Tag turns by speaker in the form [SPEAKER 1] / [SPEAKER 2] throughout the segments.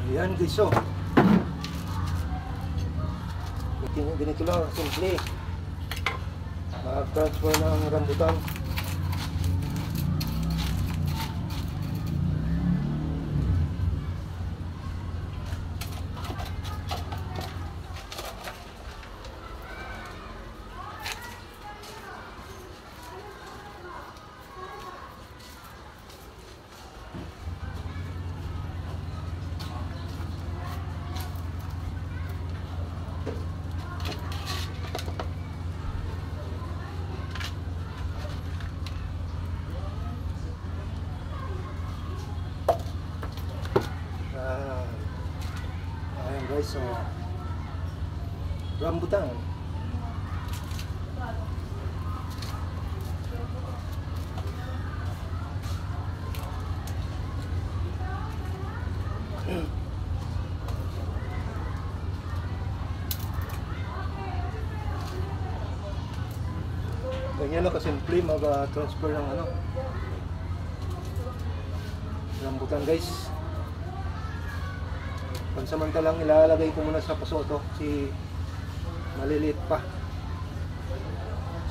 [SPEAKER 1] Ayan guys, so ganito lang simple mag-transfer ng rambutan. Ayan guys, so rambutan. Ganyan lang kasimple mag-transfer ng rambutan guys. Pansamantalang ilalagay ko muna sa paso to si maliliit pa,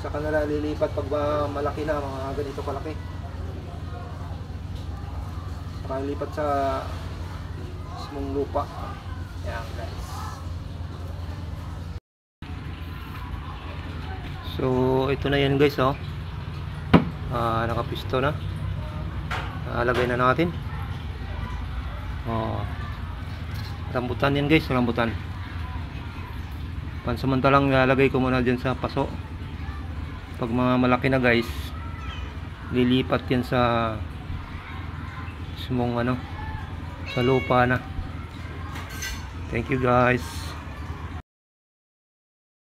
[SPEAKER 1] saka na lilipat pag malaki na, mga ganito kalaki, saka lilipat sa mismong lupa. Yan guys, so ito na yan guys, oh. Nakapisto na, lagay na natin. Rambutan yan guys, rambutan. Pansamantalang lalagay ko muna dyan sa paso. Pag mga malaki na guys, lilipat yan sa mismong sa lupa na. Thank you guys.